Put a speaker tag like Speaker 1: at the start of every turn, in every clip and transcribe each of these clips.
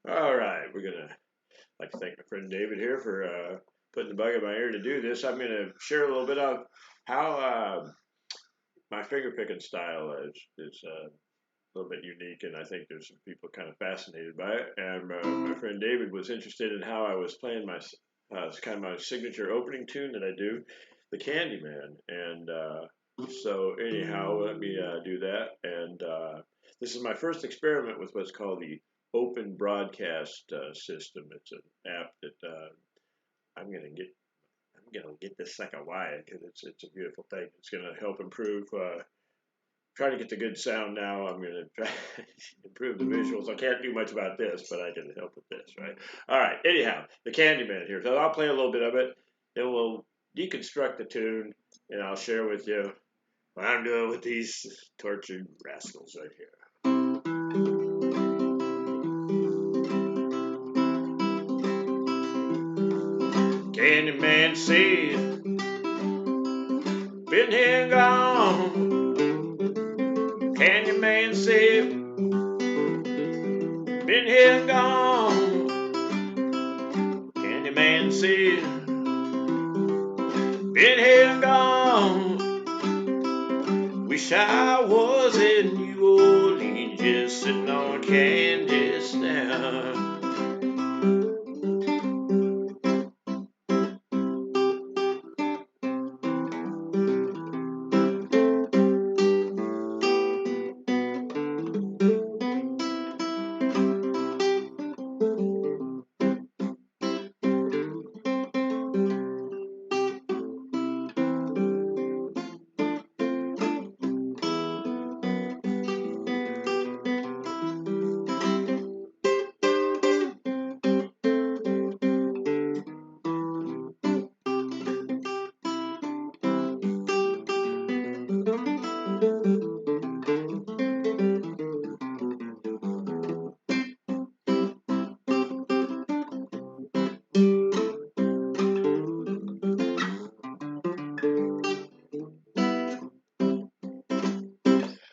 Speaker 1: All right, we're gonna like to thank my friend David here for putting the bug in my ear to do this. I'm gonna share a little bit of how my finger picking style is a little bit unique, and I think there's some people kind of fascinated by it. And my friend David was interested in how I was playing my it's kind of my signature opening tune that I do, the Candyman. And so anyhow, let me do that. And this is my first experiment with what's called the Open Broadcast System. It's an app that I'm gonna get. I'm gonna get this second wide because it's a beautiful thing. It's gonna help improve. Trying to get the good sound now. I'm going to try to improve the visuals. I can't do much about this, but I can help with this, right? All right. Anyhow, the Candyman here. So I'll play a little bit of it. Then we'll deconstruct the tune, and I'll share with you what I'm doing with these tortured rascals right here. Candyman said, been here and gone. Candyman said, been here and gone. Candyman said, been here and gone. Wish I was in New Orleans, just sitting on Candace now.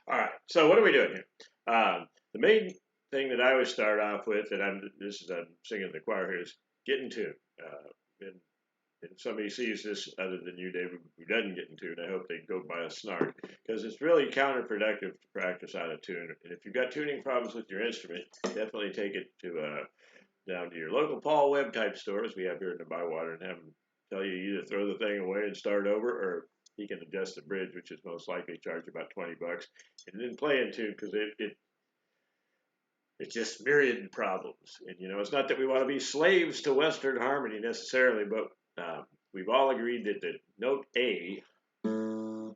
Speaker 1: All right, so what are we doing here? The main thing that I always start off with, and I'm singing the choir here, is get in tune. And if somebody sees this other than you, David, who doesn't get in tune, I hope they go by a snark because it's really counterproductive to practice out of tune. And if you've got tuning problems with your instrument, definitely take it to down to your local Paul Webb type stores we have here in the Bywater and have them tell you either throw the thing away and start over, or he can adjust the bridge, which is most likely charge about $20, and then play in tune because it's just myriad problems. And it's not that we want to be slaves to Western harmony necessarily, but we've all agreed that the note A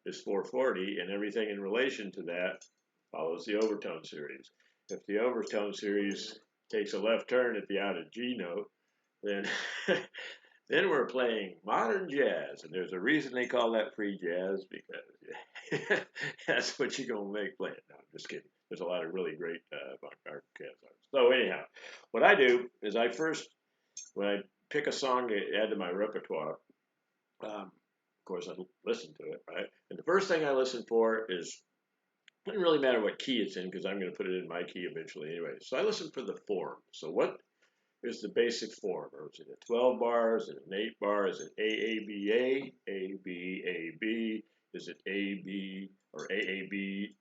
Speaker 1: is 440, and everything in relation to that follows the overtone series. If the overtone series takes a left turn at the out of G note, then then we're playing modern jazz, and there's a reason they call that free jazz because that's what you're gonna make playing. No, I'm just kidding. There's a lot of really great avant-garde jazz artists. So anyhow, what I do is when I pick a song to add to my repertoire, of course I listen to it, right? And the first thing I listen for is it doesn't really matter what key it's in because I'm going to put it in my key eventually anyway. So I listen for the form. So what is the basic form? Or is it a 12 bar? Is it an 8 bar? Is it AABA? ABAB? Is it AB or AAB,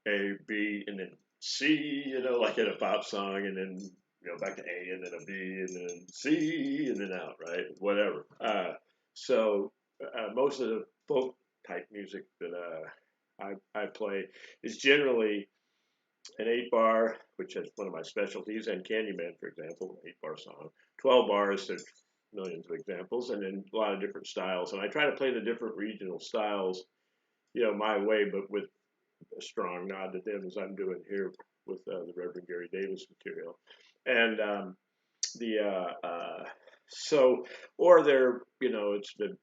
Speaker 1: AAB, and then C, like in a pop song, and then back to A, and then a B, and then C, and then out, right? Whatever. So most of the folk type music that I play is generally an 8 bar, which is one of my specialties, and Candyman, for example, 8 bar song. 12 bars, there's millions of examples, and then a lot of different styles. And I try to play the different regional styles, my way, but with a strong nod to them, as I'm doing here with the Reverend Gary Davis material. And so, or they're, it's the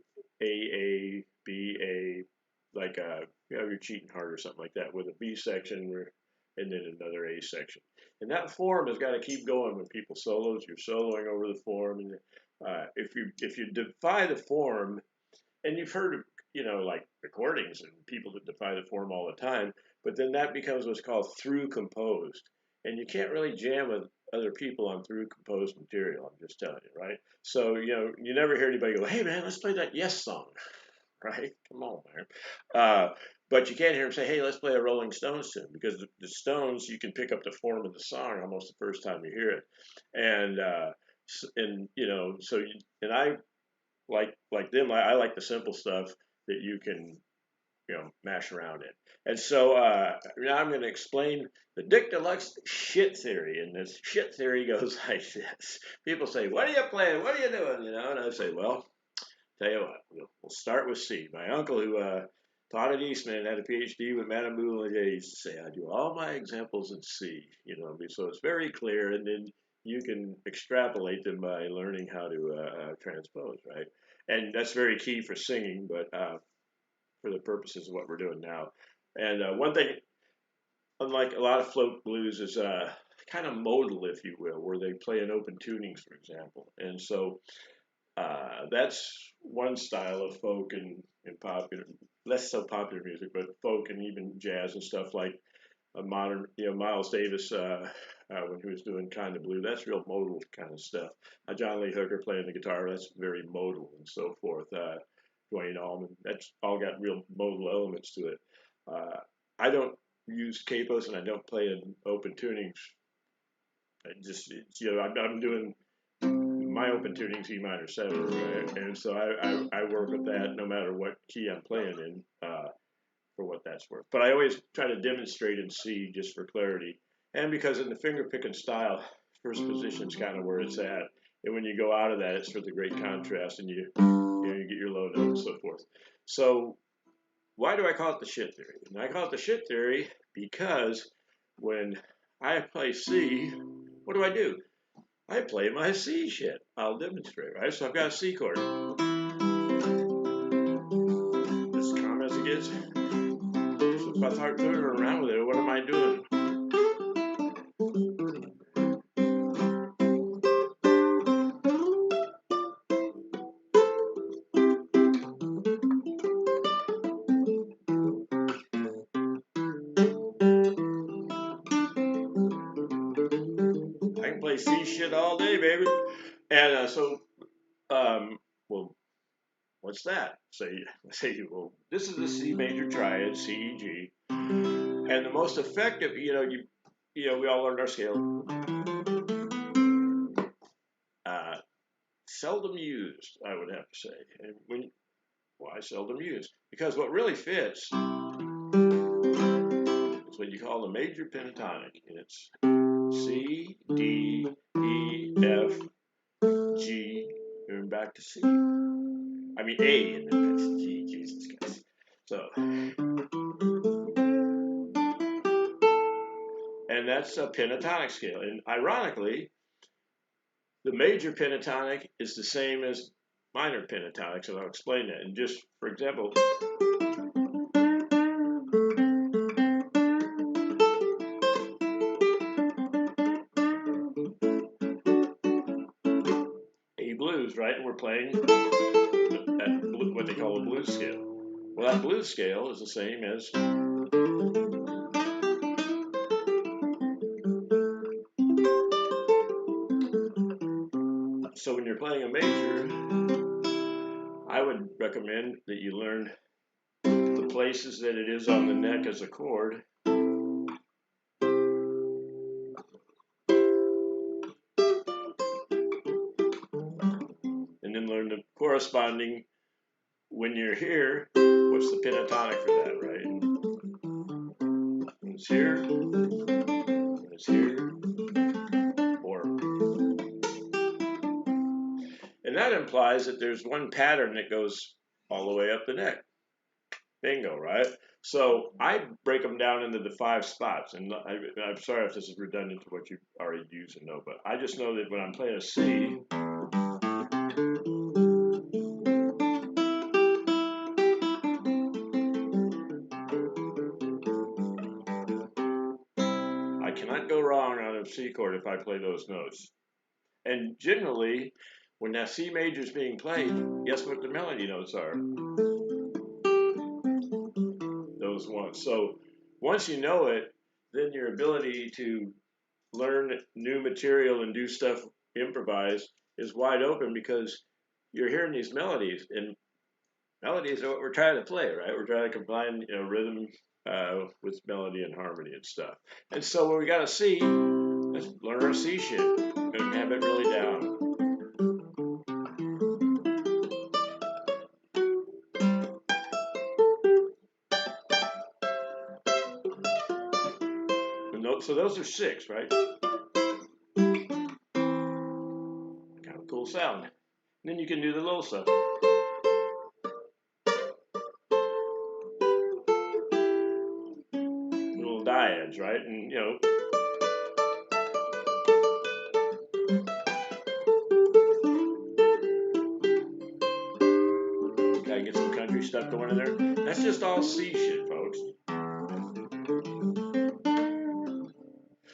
Speaker 1: A, B, A, like you're cheating hard or something like that, with a B section and then another A section. And that form has got to keep going when people solos. You're soloing over the form, and if you defy the form, and you've heard like recordings and people that defy the form all the time, but then that becomes what's called through composed. and you can't really jam with other people on through composed material. I'm just telling you, right? So you never hear anybody go, "Hey man, let's play that Yes song," right? Come on, man. But you can't hear them say, "Hey, let's play a Rolling Stones tune," because the Stones, you can pick up the form of the song almost the first time you hear it, and so and I like them. I like the simple stuff that you can mash around in. And so now I'm going to explain the Dick Deluxe shit theory. And this shit theory goes like this: people say, "What are you playing? What are you doing?" And I say, "Well, tell you what, we'll start with C." My uncle, who taught at Eastman, had a PhD with Madame Boulanger, used to say, "I do all my examples in C." So it's very clear, and then you can extrapolate them by learning how to transpose, right? And that's very key for singing, but for the purposes of what we're doing now. And one thing, unlike a lot of folk blues, is kind of modal, if you will, where they play in open tunings, for example. And so that's one style of folk and popular, less so popular music, but folk and even jazz and stuff like modern, Miles Davis when he was doing kind of blue. That's real modal kind of stuff. John Lee Hooker playing the guitar, that's very modal and so forth. Dwayne Allman, that's all got real modal elements to it. I don't use capos and I don't play in open tunings. I'm doing my open tuning's E minor 7, right? And so I work with that no matter what key I'm playing in for what that's worth. But I always try to demonstrate in C just for clarity. And because in the finger picking style, first position's kind of where it's at. And when you go out of that, it's for the great contrast and you get your low note and so forth. So why do I call it the shit theory? And I call it the shit theory because when I play C, what do? I play my C shit. I'll demonstrate, right? So I've got a C chord. As calm as it gets. So if I start turning around with it, what am I doing? I can play C shit all day, baby. And well, what's that? Say, well, this is the C major triad, C, E, G. And the most effective, we all learned our scale. Seldom used, I would have to say. And why seldom used? Because what really fits is what you call the major pentatonic. And it's C, D, E, F, G, and back to C. I mean A, and then that's G, Jesus Christ. So, and that's a pentatonic scale. And ironically, the major pentatonic is the same as minor pentatonic, so I'll explain that. And just for example, A blues, right? And we're playing what they call a blues scale. Well, that blues scale is the same as so when you're playing a major, I would recommend that you learn the places that it is on the neck as a chord. And then learn the corresponding, when you're here, what's the pentatonic for that, right? It's here, it's here, or. And that implies that there's one pattern that goes all the way up the neck. Bingo, right? So I break them down into the 5 spots. And I'm sorry if this is redundant to what you already use and know, but I just know that when I'm playing a C, I cannot go wrong on a C chord if I play those notes. And generally, when that C major is being played, guess what the melody notes are? Those ones. So once you know it, then your ability to learn new material and do stuff, improvise, is wide open because you're hearing these melodies, and melodies are what we're trying to play, right? We're trying to combine, rhythm with melody and harmony and stuff. And so when we got a C, let's learn our C shit and have it really down. So those are 6, right? Kind of cool sound. And then you can do the little stuff. Little dyads, right? And gotta get some country stuff going in there. That's just all C shit, folks.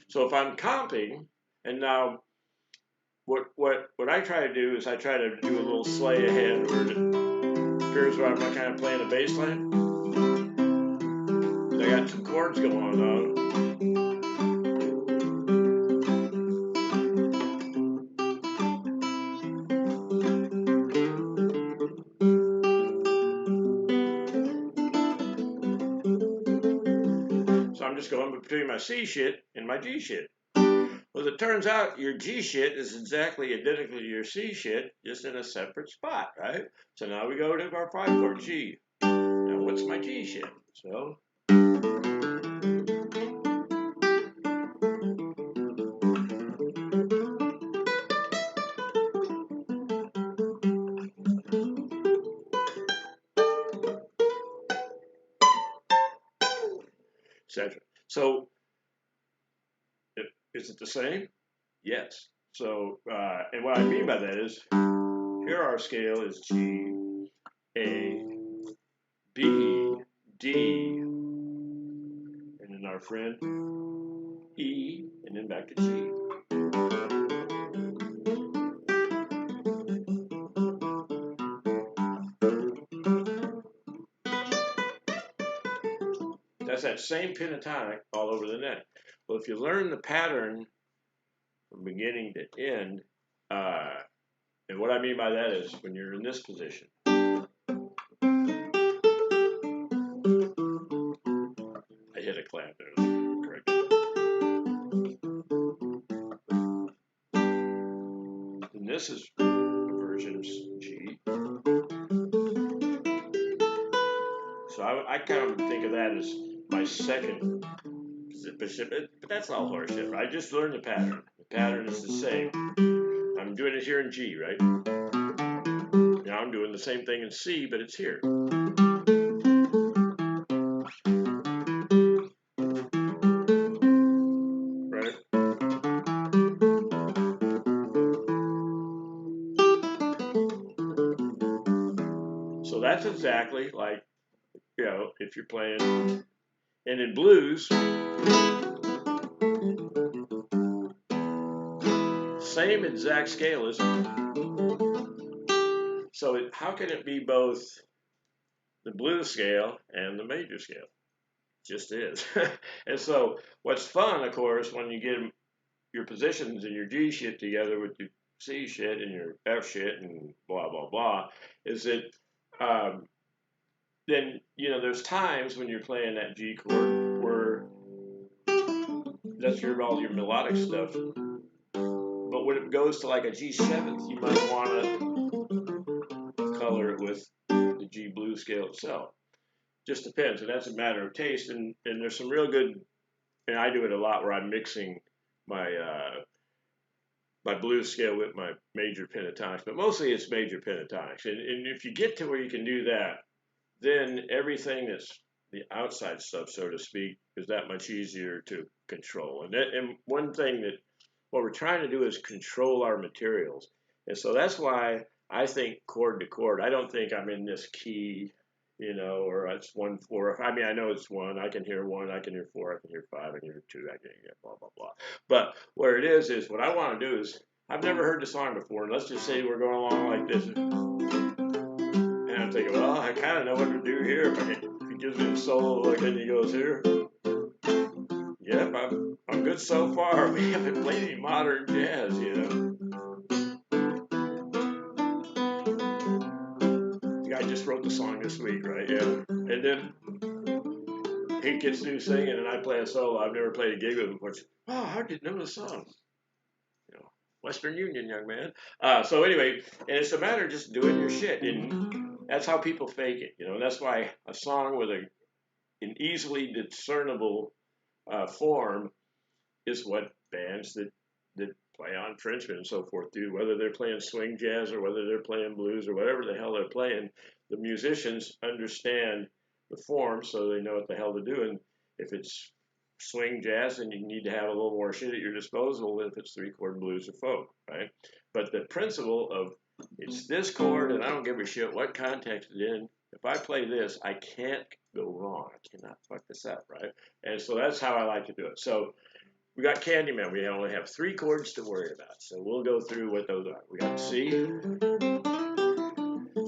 Speaker 1: So if I'm comping, and now what I try to do is I try to do a little sleigh ahead where it appears where I'm kind of playing a bass line. I got 2 chords going on now. So I'm just going between my C shit and my G shit. Well, as it turns out, your G shit is exactly identical to your C shit, just in a separate spot, right? So now we go to our 5-chord G. Now what's my G shit? So etc. So is it the same? Yes. So and what I mean by that is here our scale is G, A, B, D, and then our friend E, and then back to G. That's that same pentatonic all over the neck. Well, if you learn the pattern from beginning to end, and what I mean by that is when you're in this position, I hit a clap there, correct. And this is version G. So I kind of think of that as my second position, but that's all horseshit, right? I just learned the pattern. The pattern is the same. I'm doing it here in G, right? Now I'm doing the same thing in C, but it's here. Right? So that's exactly like, if you're playing, and in blues, same exact scale as, so how can it be both the blues scale and the major scale? It just is. And so what's fun, of course, when you get your positions and your G shit together with your C shit and your F shit and blah, blah, blah, is that then, there's times when you're playing that G chord where that's all your melodic stuff. But when it goes to like a G7th, you might want to color it with the G blues scale itself. Just depends, and that's a matter of taste. And there's some real good, and I do it a lot where I'm mixing my my blues scale with my major pentatonics, but mostly it's major pentatonics. And if you get to where you can do that, then everything that's the outside stuff, so to speak, is that much easier to control. And one thing that what we're trying to do is control our materials. And so that's why I think chord to chord. I don't think I'm in this key, or it's 1, 4. I mean, I know it's 1. I can hear 1. I can hear 4. I can hear 5. I can hear 2. I can hear blah, blah, blah. But where it is what I want to do is, I've never heard the song before. And let's just say we're going along like this. And I'm thinking, well, I kind of know what to do here. If he gives me a solo like then he goes here. Yep, I'm doing good so far. We haven't played any modern jazz, you know. The guy just wrote the song this week, right? Yeah. And then he gets through singing, and I play a solo. I've never played a gig with him before. Oh, how did you know the song? You know, Western Union, young man. So anyway, and it's a matter of just doing your shit, and that's how people fake it, you know. And that's why a song with an easily discernible form is what bands that play on Frenchmen and so forth do, whether they're playing swing jazz or whether they're playing blues or whatever the hell they're playing. The musicians understand the form, so they know what the hell to do. And if it's swing jazz, then you need to have a little more shit at your disposal than if it's three-chord blues or folk, right? But the principle of it's this chord, and I don't give a shit what context it's in. If I play this, I can't go wrong. I cannot fuck this up, right? And so that's how I like to do it. So we got Candyman. We only have 3 chords to worry about. So we'll go through what those are. We got C. So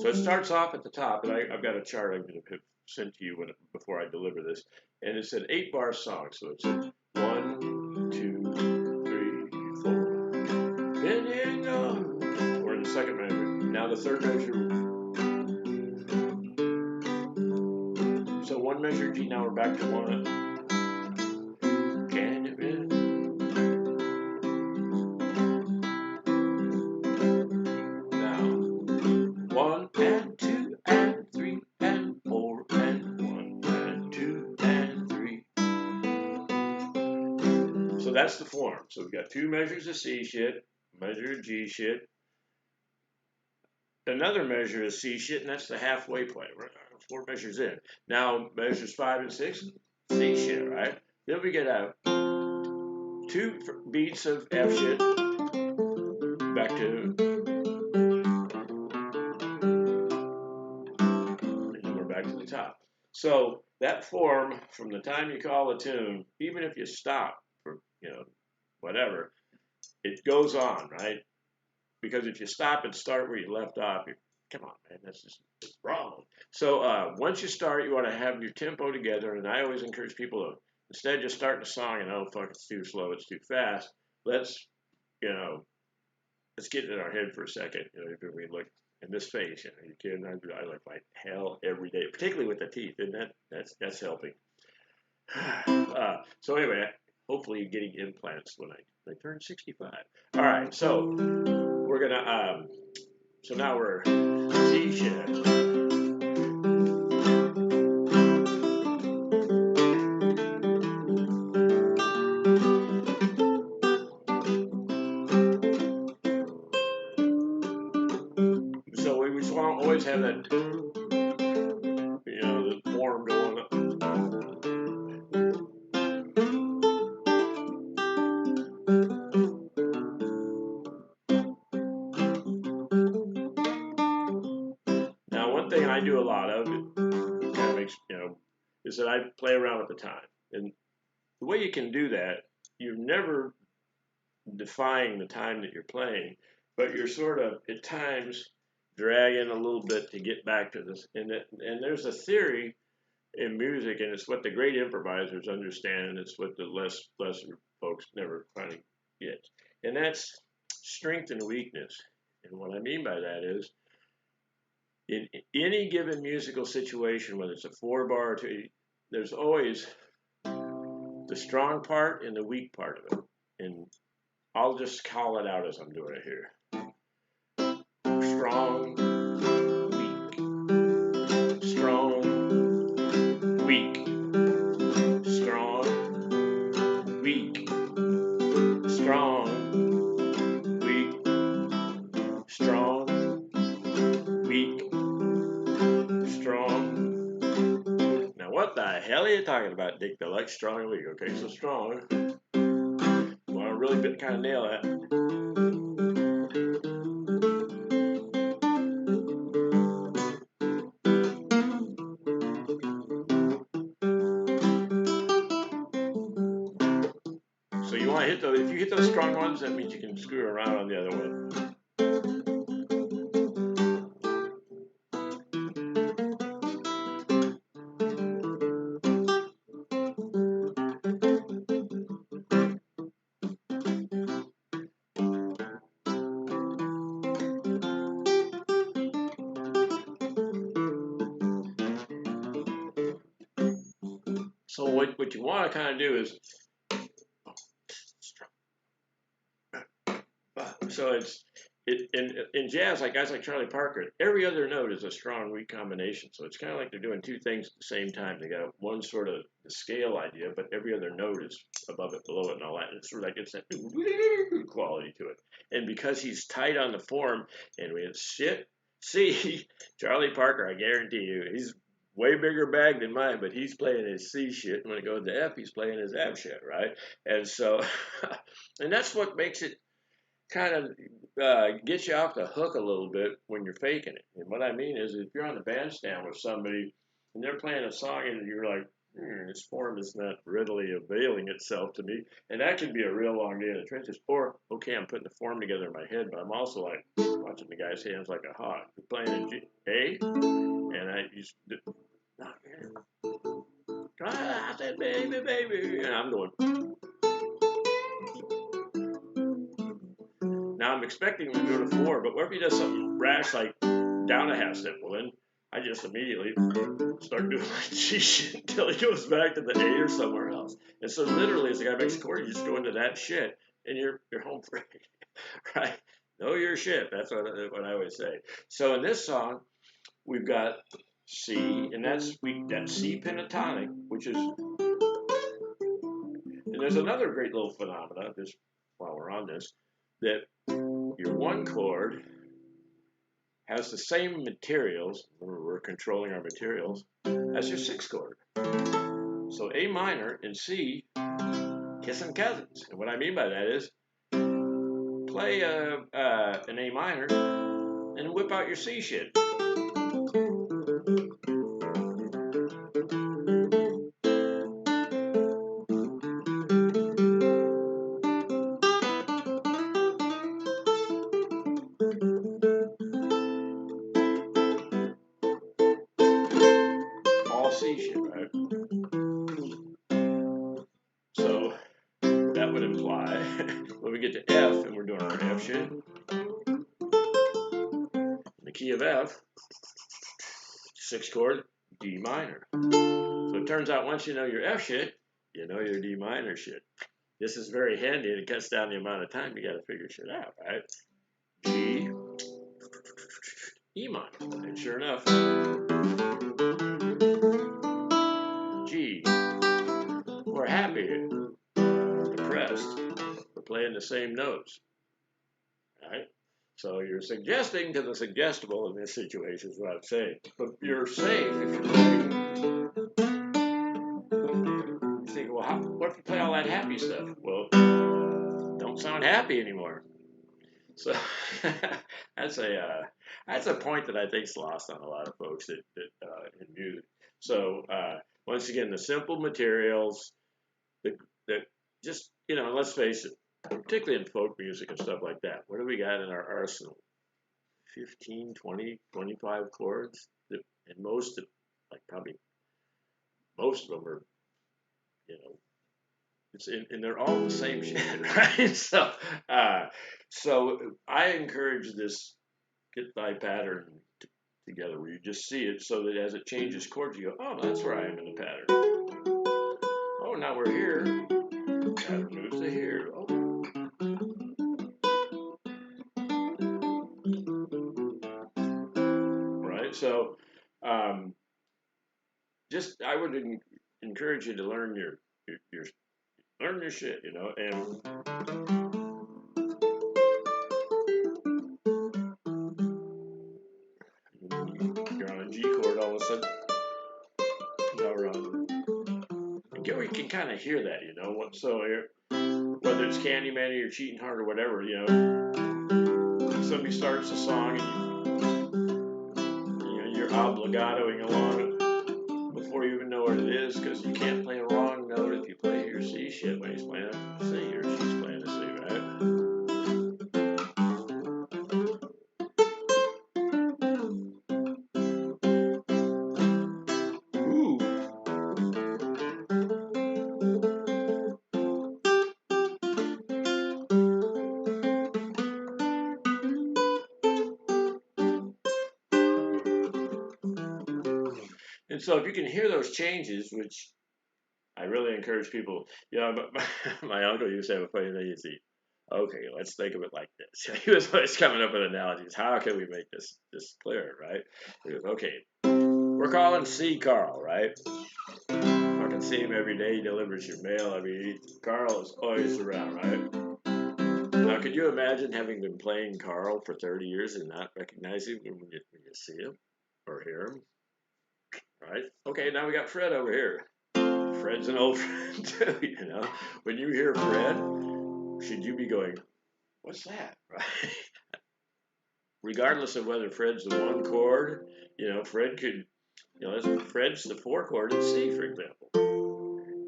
Speaker 1: it starts off at the top, and I've got a chart I'm going to send to you before I deliver this. And it's an 8-bar song. So it's 1, 2, 3, 4. Bending on. We're in the second measure. Now the third measure. So 1 measure G. Now we're back to 1. Candyman. Now 1 and 2 and 3 and 4 and 1 and 2 and 3. So that's the form. So we've got 2 measures of C shit, measure of G shit, another measure of C shit, and that's the halfway point. We're 4 measures in. Now measures 5 and 6, C shit, right? Then we get out 2 beats of F shit, back to, and then we're back to the top. So that form, from the time you call a tune, even if you stop for, you know, whatever, it goes on, right? Because if you stop and start where you left off, come on, man, that's just wrong. So once you start, you want to have your tempo together, and I always encourage people to, instead of just starting a song and, oh, fuck, it's too slow, it's too fast, let's get in our head for a second. You know, if we look in this face, you know, you kidding? I look like hell every day, particularly with the teeth, and that's helping. So anyway, hopefully you're getting implants when I turn 65. All right, so we're gonna so now we're C sharp. So we just want to always have that, you know, the form going up. Now, one thing I do a lot of, it kind of makes, you know, is that I play around with the time. And the way you can do that, you're never defying the time that you're playing, but you're sort of, at times, dragging a little bit to get back to this. And there's a theory in music, and it's what the great improvisers understand, and it's what the lesser folks never finally get. And that's strength and weakness. And what I mean by that is, in any given musical situation, whether it's a 4-bar or 2, there's always the strong part and the weak part of it. And I'll just call it out as I'm doing it here. Strong, weak, strong, weak, strong, weak, strong, weak, strong, weak, strong. Now what the hell are you talking about, Dick Deluxe? Strong and weak. Okay, so strong. Well, I really kind of nail that. So you want to hit those. If you hit those strong ones, that means you can screw around on the other one. So what you want to kind of do is, so in jazz, like guys like Charlie Parker, every other note is a strong weak combination. So it's kind of like they're doing two things at the same time. They got one sort of the scale idea, but every other note is above it, below it, and all that. And it's sort of like it's that quality to it. And because he's tight on the form, and we had shit. See, Charlie Parker, I guarantee you, he's way bigger bag than mine, but he's playing his C shit. And when it goes to F, he's playing his F shit, right? And so, and that's what makes it kind of gets you off the hook a little bit when you're faking it. And what I mean is, if you're on the bandstand with somebody and they're playing a song and you're like, this form is not readily availing itself to me, and that could be a real long day in the trenches. Or, okay, I'm putting the form together in my head, but I'm also like watching the guy's hands like a hawk. You're playing a G, A, and I used to, I said, baby, baby, and I'm going. Now I'm expecting him to go to 4, but what if he does something rash like down a half step? Well, then I just immediately start doing my G shit until he goes back to the A or somewhere else. And so literally, as the guy makes a chord, you just go into that shit, and you're home free, right? Know your shit. That's what I always say. So in this song, we've got C, and that's C pentatonic, which is, and there's another great little phenomena. Just while we're on this, that your one chord has the same materials, remember we're controlling our materials, as your 6th chord. So A minor and C, kissing cousins. And what I mean by that is, play an A minor and whip out your C shit. All C shit, right? So that would imply when we get to F and we're doing our F shit, in the key of F, 6th chord, D minor. So it turns out once you know your F shit, you know your D minor shit. This is very handy and it cuts down the amount of time you got to figure shit out, right? G, E minor. And sure enough, G. We're happy, depressed. We're playing the same notes, right? So you're suggesting to the suggestible in this situation is what I'm saying. But you're safe if you're playing. You think, well, what if you play all that happy stuff? Well, don't sound happy anymore. So that's a point that I think is lost on a lot of folks that in music. So once again, the simple materials that just let's face it, particularly in folk music and stuff like that. What do we got in our arsenal? 15, 20, 25 chords, and most of them are and they're all the same shit, right? So I encourage this get thy pattern together where you just see it so that as it changes chords, you go, oh, that's where I am in the pattern. Oh, now we're here. Pattern moves to here. Oh. Right? So I would encourage you to learn your shit, and you're on a G chord all of a sudden. Now we're on. And you can kind of hear that, So whether it's Candyman or you're cheating hard or whatever, somebody starts a song and you're obligatoing along before you even know what it is because you can't play a wrong note if you play your C shit when he's playing a C or she's playing a C, right? Ooh. And so if you can hear those changes, which I really encourage people. You know, my uncle used to have a funny thing. He'd say, "Okay, let's think of it like this." He was always coming up with analogies. How can we make this clear, right? He goes, "Okay, we're calling C Carl, right? I can see him every day. He delivers your mail. I mean, Carl is always around, right? Now, could you imagine having been playing Carl for 30 years and not recognize him when you see him or hear him, right? Okay, now we got Fred over here. Fred's an old friend too, you know. When you hear Fred, should you be going, what's that, right? Regardless of whether Fred's the one chord, you know, Fred could, you know, Fred's the four chord in C, for example.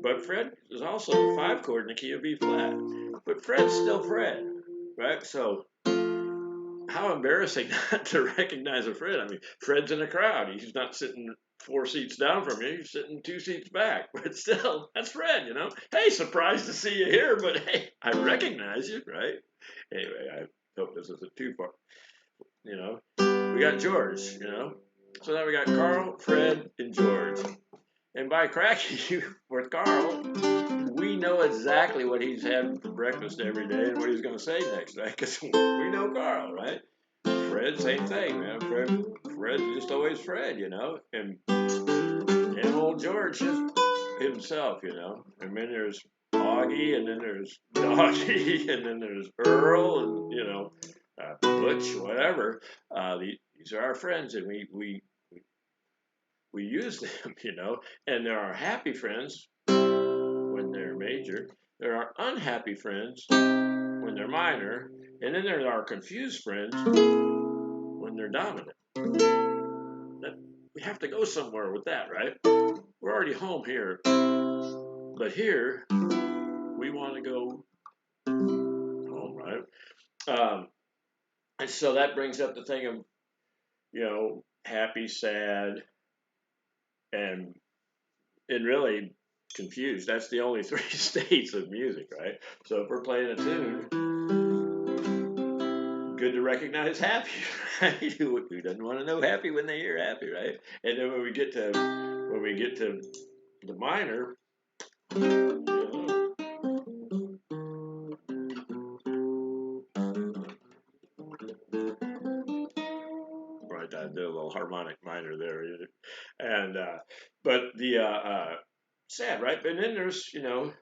Speaker 1: But Fred is also the five chord in the key of B flat. But Fred's still Fred, right? So how embarrassing not to recognize a Fred. I mean, Fred's in a crowd. He's not sitting 4 seats down from you. He's sitting 2 seats back. But still, that's Fred, you know. Hey, surprised to see you here, but hey, I recognize you, right? Anyway, I hope this isn't too far. You know, we got George, you know. So now we got Carl, Fred, and George. And by cracking with Carl, we know exactly what he's having for breakfast every day and what he's going to say next, right? Because we know Carl, right? Fred, same thing, man. Fred's just always Fred, you know. And old George is himself, you know. And then there's Augie, and then there's Doggy, and then there's Earl, and, you know, Butch, whatever. These are our friends, and we use them, you know. And there are happy friends when they're major. There are unhappy friends when they're minor. And then there are confused friends when they're dominant. We have to go somewhere with that, right? We're already home here. But here, we want to go home, right? And so that brings up the thing of, you know, happy, sad, and really confused. That's the only three states of music, right? So if we're playing a tune, good to recognize happy, right? Who doesn't want to know happy when they hear happy, right? And then when we get to the minor, you know, right? I did a little harmonic minor there, and but the sad, right? But then there's, you know,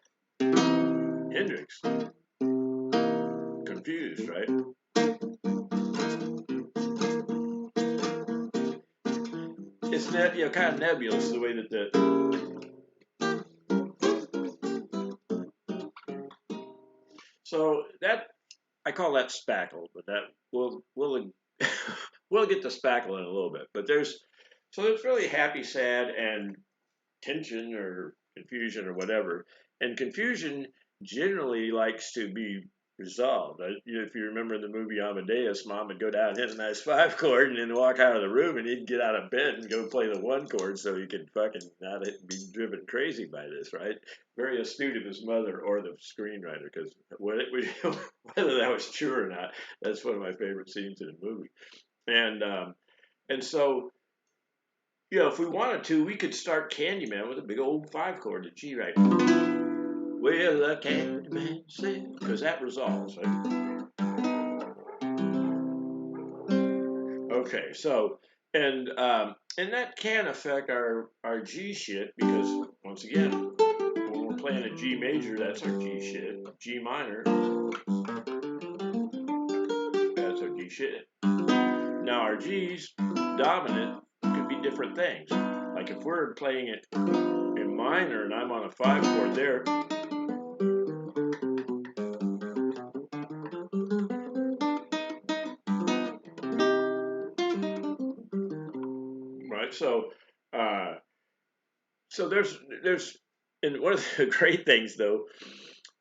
Speaker 1: Hendrix, confused, right? It's you know, kind of nebulous the way that so that I call that spackle, but that we'll we'll get to spackle in a little bit. But there's really happy, sad, and tension or confusion or whatever. And confusion generally likes to be resolved. If you remember in the movie Amadeus, Mom would go down and hit a nice five chord and then walk out of the room, and he'd get out of bed and go play the one chord so he could fucking not be driven crazy by this, right? Very astute of his mother or the screenwriter, because whether that was true or not, that's one of my favorite scenes in the movie. And so, you know, if we wanted to, we could start Candyman with a big old five chord, the G, right? Well, the Candyman said, because that resolves, right? Okay, so and that can affect our G shit, because once again, when we're playing a G major, that's our G shit. G minor, that's our G shit. Now our G's dominant could be different things. Like if we're playing it in minor and I'm on a five chord there, right? So there's and one of the great things though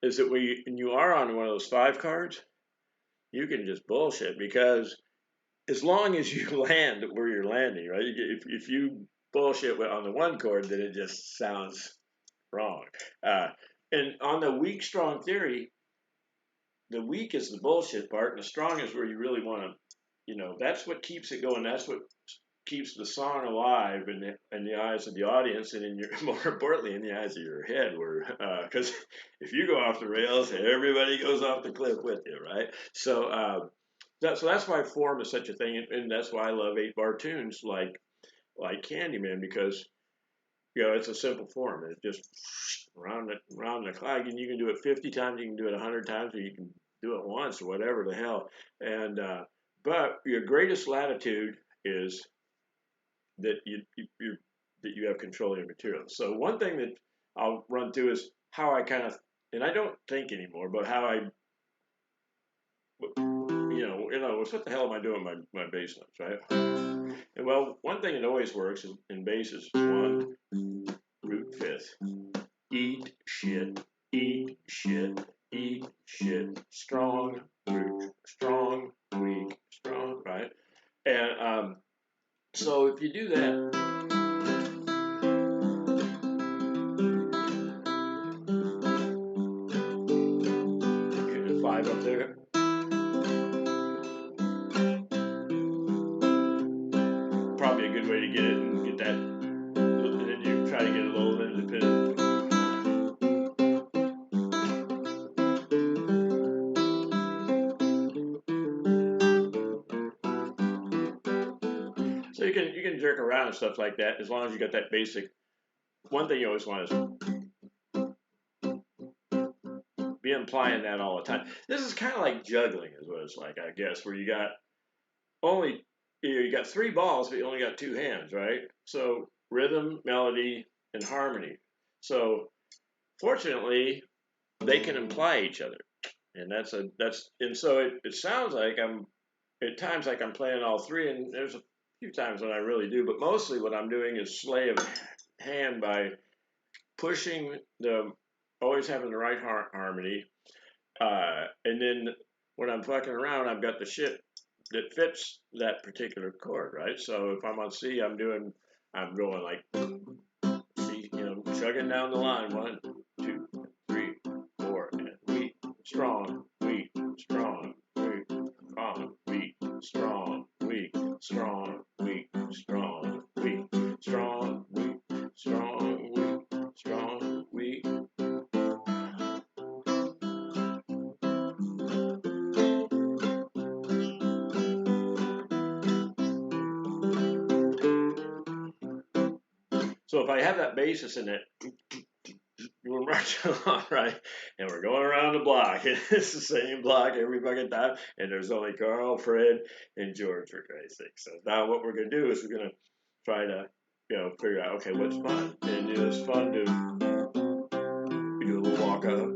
Speaker 1: is that when you are on one of those five cards, you can just bullshit, because as long as you land where you're landing, right? If you bullshit on the one chord, then it just sounds wrong. Uh, and on the weak strong theory, the weak is the bullshit part, and the strong is where you really want to, you know, that's what keeps it going. That's what keeps the song alive in the eyes of the audience and in your more importantly in the eyes of your head where because if you go off the rails everybody goes off the cliff with you, right? So that's why form is such a thing, and that's why I love 8-bar tunes like Candyman, because it's a simple form. It's just round the clock, and you can do it 50 times, you can do it 100 times, or you can do it once, or whatever the hell. And but your greatest latitude is that you have control of your material. So one thing that I'll run through is how I kind of, and I don't think anymore, but how I, what the hell am I doing with my bass notes, right? And well, one thing that always works in bass is 1 root 5th. Eat shit, eat shit, eat shit. Strong, root, strong, weak, strong, right? And so if you do that, okay, 5 up there. Probably a good way to get it and get that, and then you try to get a little independent. So you can jerk around and stuff like that as long as you got that basic. One thing you always want is be implying that all the time. This is kind of like juggling, is what it's like, I guess, where you got only you got 3 balls, but you only got 2 hands, right? So rhythm, melody, and harmony. So fortunately, they can imply each other, and and so it sounds like I'm at times like I'm playing all 3, and there's a few times when I really do, but mostly what I'm doing is slay of hand by pushing always having the right harmony, and then when I'm fucking around, I've got the shit that fits that particular chord, right? So if I'm on C, I'm going like C, chugging down the line, 1, 2, 3, 4, and weak, strong, weak, strong, weak, strong, weak, strong, weak, strong, weak, strong, weak, strong, weak, strong, weak, strong, weak. So if I have that basis in it, we're marching along, right? And we're going around the block. And it's the same block every fucking time. And there's only Carl, Fred, and George, for Christ's sake. So now what we're going to do is we're going to try to, figure out, okay, what's fun? And it's fun to do a little walk up.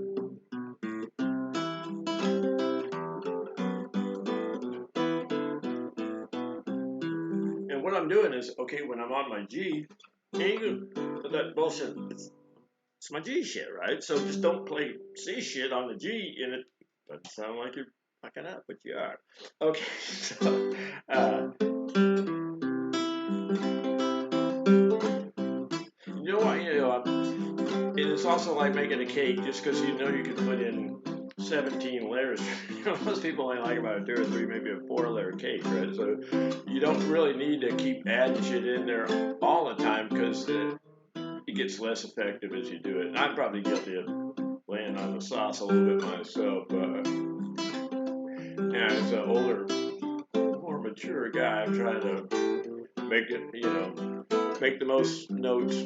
Speaker 1: And what I'm doing is, okay, when I'm on my G, that bullshit, it's my G shit, right? So just don't play C shit on the G, and it doesn't sound like you're fucking up, but you are. Okay, so you know what? And it's also like making a cake, just because you can put in 17 layers. Most people only like about a 2 or 3, maybe a 4-layer cake, right? So you don't really need to keep adding shit in there all the time, because it gets less effective as you do it. And I'm probably guilty of laying on the sauce a little bit myself. And as an older, more mature guy, I'm trying to make it, make the most notes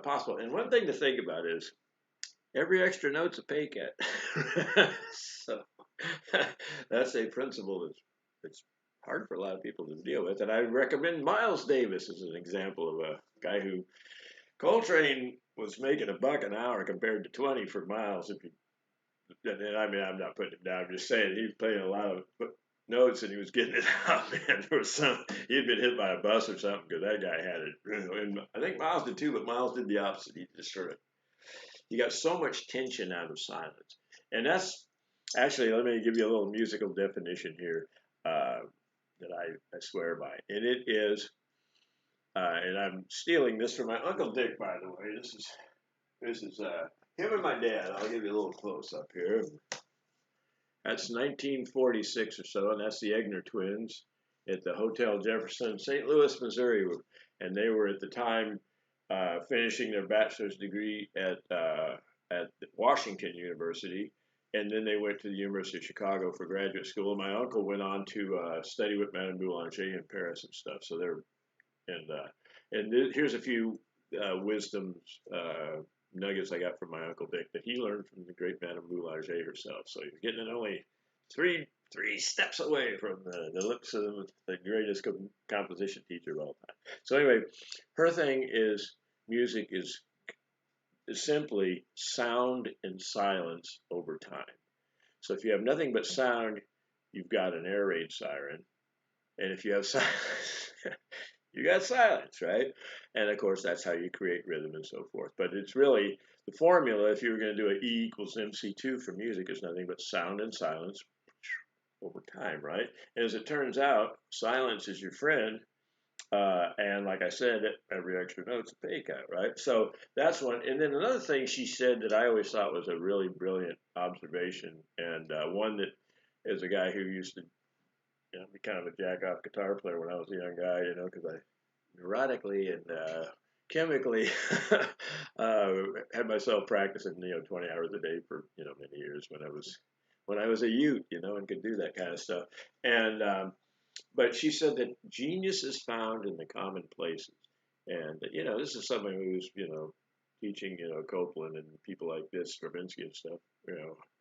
Speaker 1: possible. And one thing to think about is every extra note's a pay cut. So that's a principle that's hard for a lot of people to deal with. And I recommend Miles Davis as an example of a guy who Coltrane was making $1 an hour compared to 20 for Miles. And I mean, I'm not putting it down. I'm just saying he was playing a lot of notes and he was getting it out. Man, there was he'd been hit by a bus or something, because that guy had it. And I think Miles did too, but Miles did the opposite. He just he got so much tension out of silence. And that's actually, let me give you a little musical definition here that I swear by. And it is, and I'm stealing this from my Uncle Dick, by the way. This is him and my dad. I'll give you a little close up here. That's 1946 or so, and that's the Egner twins. at the Hotel Jefferson, St. Louis, Missouri, and they were at the time finishing their bachelor's degree at Washington University, and then they went to the University of Chicago for graduate school. My uncle went on to study with Madame Boulanger in Paris and stuff. So they're here's a few wisdoms nuggets I got from my uncle Dick that he learned from the great Madame Boulanger herself. So you're getting it only three steps away from the lips of the greatest composition teacher of all time. So anyway, her thing is music is simply sound and silence over time. So if you have nothing but sound, you've got an air raid siren. And if you have silence, you got silence, right? And of course, that's how you create rhythm and so forth. But it's really the formula, if you were going to do an E equals MC2 for music, is nothing but sound and silence over time, right? And as it turns out, silence is your friend. And like I said, every extra note's a pay cut, right? So that's one. And then another thing she said that I always thought was a really brilliant observation, and one that as a guy who used to be kind of a jack-off guitar player when I was a young guy, because I neurotically and chemically had myself practicing, 20 hours a day for, many years when I was a youth, and could do that kind of stuff. And but she said that genius is found in the common places. And, this is someone who's, teaching, Copeland and people like this, Stravinsky and stuff,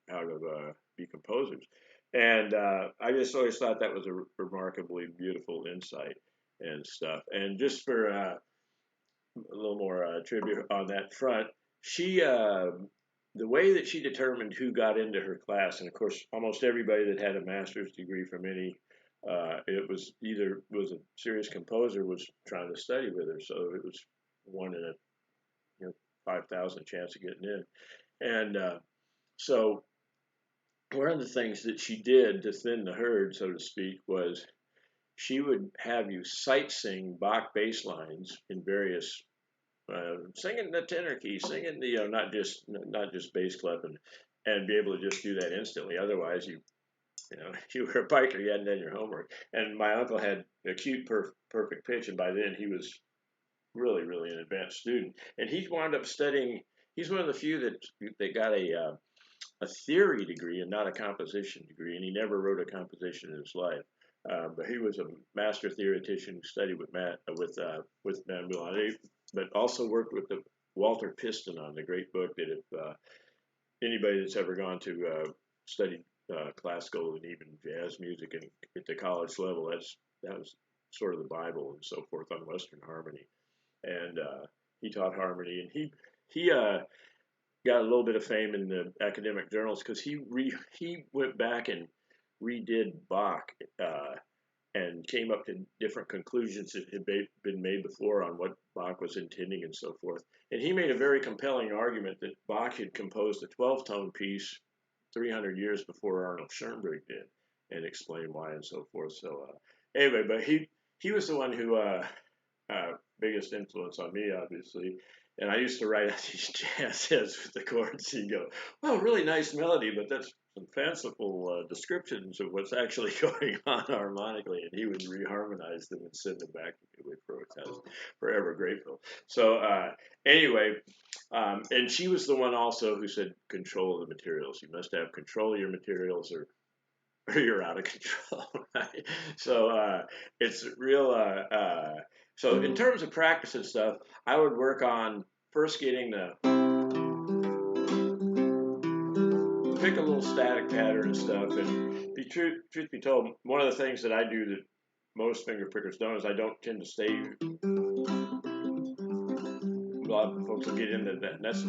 Speaker 1: how to be composers. And I just always thought that was a remarkably beautiful insight and stuff. And just for a little more trivia on that front, she, the way that she determined who got into her class, and of course, almost everybody that had a master's degree from any it was either was a serious composer was trying to study with her, so it was one in a 5,000 chance of getting in. And so one of the things that she did to thin the herd, so to speak, was she would have you sight sing Bach bass lines in various singing the tenor key, singing the not just bass clef, and be able to just do that instantly. Otherwise, you were a biker, you hadn't done your homework. And my uncle had acute perfect pitch, and by then he was really, really an advanced student. And he wound up studying. He's one of the few that got a theory degree and not a composition degree, and he never wrote a composition in his life. But he was a master theoretician who studied with Van Boulanger, but also worked with the Walter Piston on the great book that if anybody that's ever gone to study classical and even jazz music and at the college level, that was sort of the Bible and so forth on Western harmony. And he taught harmony, and he got a little bit of fame in the academic journals because he went back and redid Bach and came up to different conclusions that had been made before on what Bach was intending and so forth. And he made a very compelling argument that Bach had composed a 12-tone piece 300 years before Arnold Schoenberg did, and explained why and so forth. So anyway, but he was the one who biggest influence on me, obviously. And I used to write out these jazz hits with the chords. He'd go, well, really nice melody, but that's some fanciful descriptions of what's actually going on harmonically. And he would reharmonize them and send them back to me, which I was forever grateful. So anyway, and she was the one also who said control of the materials. You must have control of your materials or you're out of control, right? So it's real. So in terms of practice and stuff, I would work on first getting pick a little static pattern and stuff. And truth be told, one of the things that I do that most finger pickers don't is I don't tend to stay. A lot of folks will get into that. And that's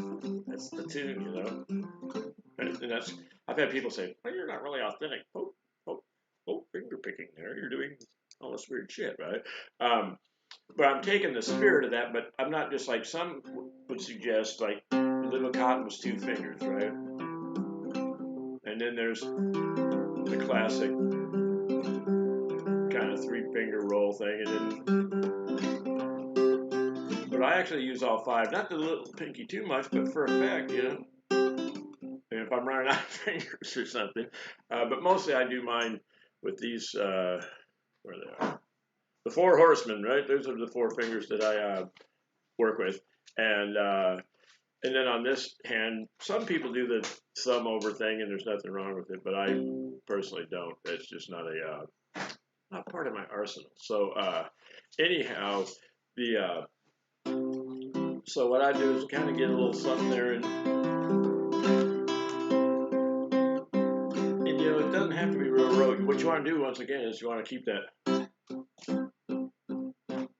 Speaker 1: the tune, And that's I've had people say, "Well, you're not really authentic." Finger picking there. You're doing all this weird shit, right? But I'm taking the spirit of that, but I'm not just like some would suggest, like Olivia Cotton was 2 fingers, right? And then there's the classic kind of 3-finger roll thing, but I actually use all 5, not the little pinky too much, but for effect, And if I'm running out of fingers or something, but mostly I do mine with these. where they are. The four horsemen, right? Those are the four fingers that I work with. And then on this hand, some people do the thumb over thing, and there's nothing wrong with it, but I personally don't. That's just not part of my arsenal. So anyhow, the so what I do is kind of get a little something there, and you know, it doesn't have to be real rote. What you want to do once again is you want to keep that.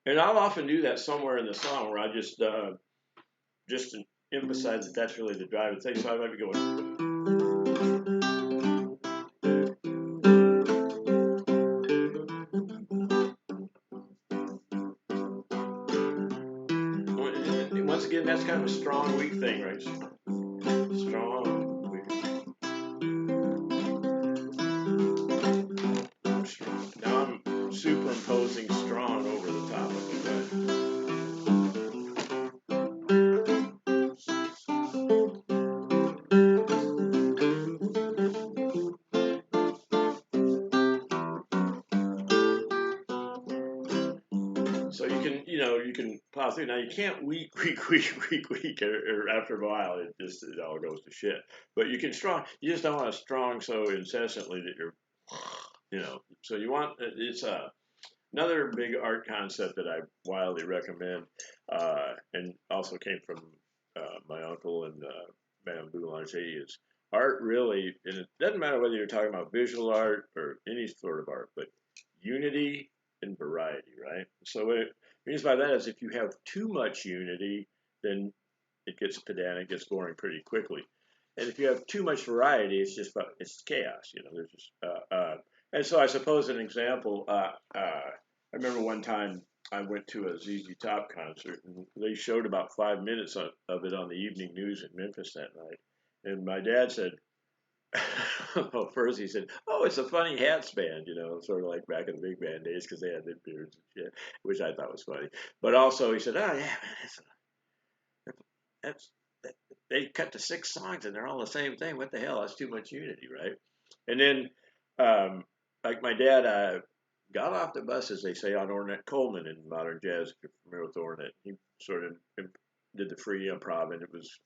Speaker 1: And I'll often do that somewhere in the song where I just emphasize that that's really the driving thing. So I might be going. Once again, that's kind of a strong, weak thing, right? Strong, weak. Strong. Now I'm superimposing strong over the top of it. So you can plow through. Now you can't weak, or after a while it all goes to shit. But you can strong. You just don't want to strong so incessantly that you're, So you want it's another big art concept that I wildly recommend, and also came from my uncle and Madame Boulanger is art really, and it doesn't matter whether you're talking about visual art or any sort of art, but unity and variety, right? So what it means by that is if you have too much unity, then it gets pedantic, gets boring pretty quickly. And if you have too much variety, it's chaos. There's just and so I suppose an example. I remember one time I went to a ZZ Top concert, and they showed about 5 minutes of it on the evening news in Memphis that night. And my dad said, well, first he said, "Oh, it's a Funny Hats band," sort of like back in the big band days because they had their beards and shit, which I thought was funny. But also he said, "Oh yeah, man, that's they cut to 6 songs and they're all the same thing. What the hell? That's too much unity, right?" And then, like my dad, got off the bus, as they say, on Ornette Coleman in modern jazz. If you're familiar with Ornette, he sort of did the free improv, and it was,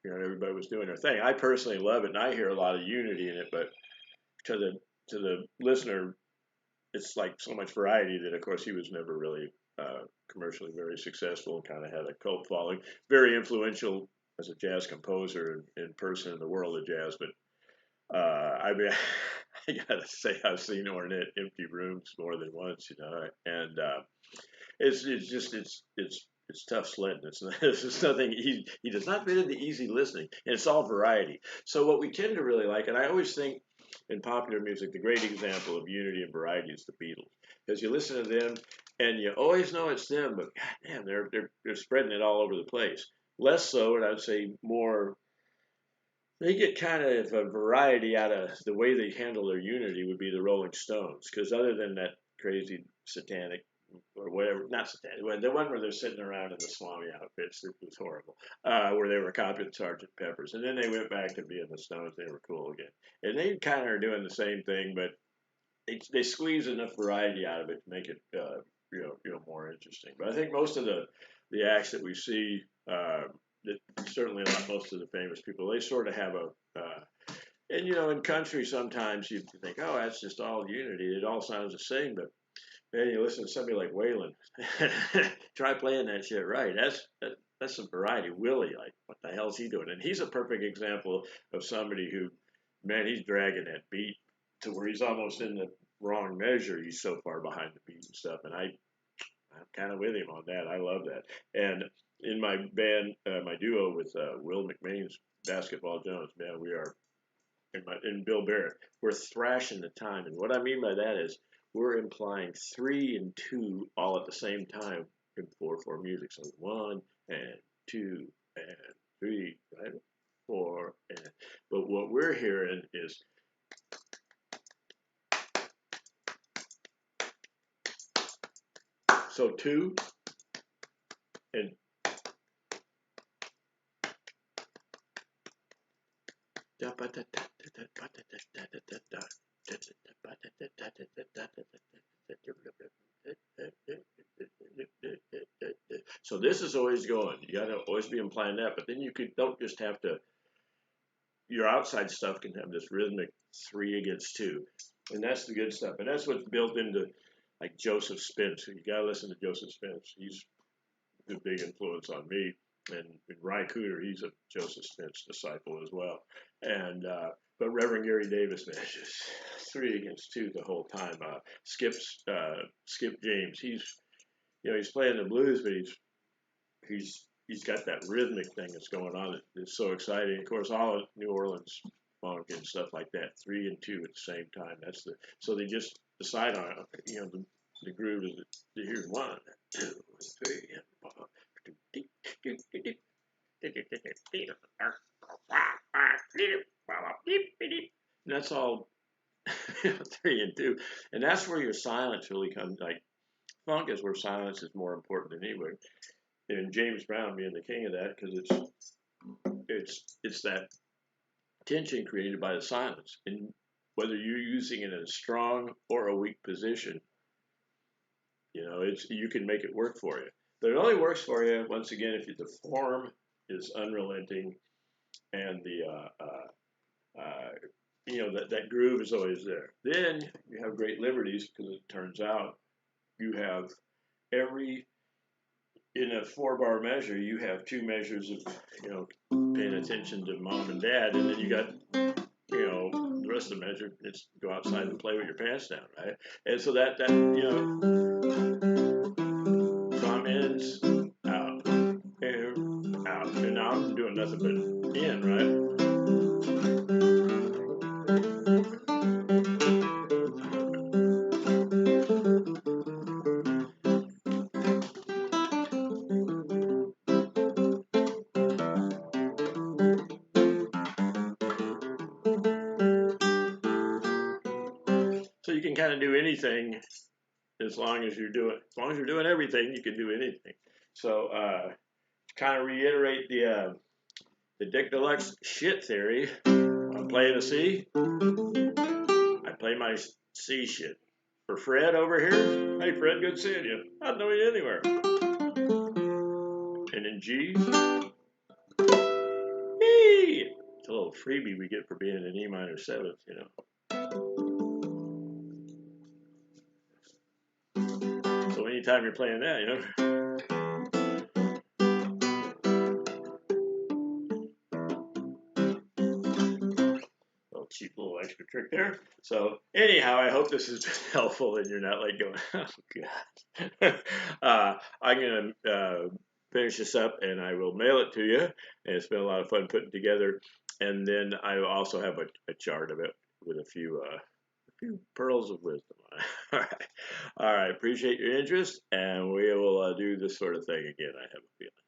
Speaker 1: everybody was doing their thing. I personally love it, and I hear a lot of unity in it, but to the listener, it's like so much variety that, of course, he was never really commercially very successful. Kind of had a cult following, very influential as a jazz composer and person in the world of jazz. But I mean, I gotta say, I've seen Ornette empty rooms more than once, and it's tough sledding. It's nothing. He does not fit into easy listening, and it's all variety. So what we tend to really like, and I always think in popular music, the great example of unity and variety is the Beatles, because you listen to them and you always know it's them, but goddamn, they're spreading it all over the place. Less so, and I'd say more. They get kind of a variety out of the way they handle their unity would be the Rolling Stones, because other than that crazy satanic or whatever, not satanic, the one where they're sitting around in the Swami outfits, it was horrible, where they were copying Sgt. Pepper's, and then they went back to being the Stones. They were cool again, and they kind of are doing the same thing, but they squeeze enough variety out of it to make it more interesting. But I think most of the acts that we see, certainly not most of the famous people, they sort of have and in country sometimes you think, oh, that's just all unity. It all sounds the same, but then you listen to somebody like Waylon, try playing that shit right. That's some variety. Willie, like, what the hell's he doing? And he's a perfect example of somebody who, man, he's dragging that beat to where he's almost in the wrong measure. He's so far behind the beat and stuff. And I'm kind of with him on that. I love that. And in my band, my duo with Will McMain's Basketball Jones, man, we are, in Bill Barrett, we're thrashing the time. And what I mean by that is we're implying 3 and 2 all at the same time in 4/4 music. So 1 and 2 and 3, right? 4 and. But what we're hearing is. So 2 and. So this is always going. You got to always be implying that. But then don't just have to. Your outside stuff can have this rhythmic 3 against 2, and that's the good stuff. And that's what's built into like Joseph Spence. You got to listen to Joseph Spence. He's a big influence on me. And Ry Cooder, he's a Joseph Spence disciple as well. And but Reverend Gary Davis, man, just 3 against 2 the whole time. Skip James, he's playing the blues, but he's got that rhythmic thing that's going on. It's so exciting. Of course, all of New Orleans funk and stuff like that, 3 and 2 at the same time. So they just decide on it. The groove is here's 1, 2, 3, and 4. And that's all 3 and 2, and that's where your silence really comes. Like funk is where silence is more important than anywhere. And James Brown being the king of that, because it's that tension created by the silence, and whether you're using it in a strong or a weak position, you can make it work for you. But it only works for you once again if the form is unrelenting and that groove is always there. Then you have great liberties because it turns out you have in a 4-bar measure, you have 2 measures of, paying attention to mom and dad, and then you got, the rest of the measure, it's go outside and play with your pants down, right? And so that drum ins, out, in, out, and now I'm doing nothing but in, right? So you can kind of do anything as long as you're doing everything, you can do anything. So kind of reiterate the Dick Deluxe shit theory. I'm playing a C. I play my C shit. For Fred over here, hey Fred, good seeing you. I don't know you anywhere. And in G, hey, it's a little freebie we get for being an E minor 7th, So anytime you're playing that, cheap little extra trick there. So anyhow, I hope this has been helpful and you're not like going, oh God. I'm going to finish this up and I will mail it to you. And it's been a lot of fun putting together. And then I also have a chart of it with a few pearls of wisdom on it. All right. All right. Appreciate your interest. And we will do this sort of thing again, I have a feeling.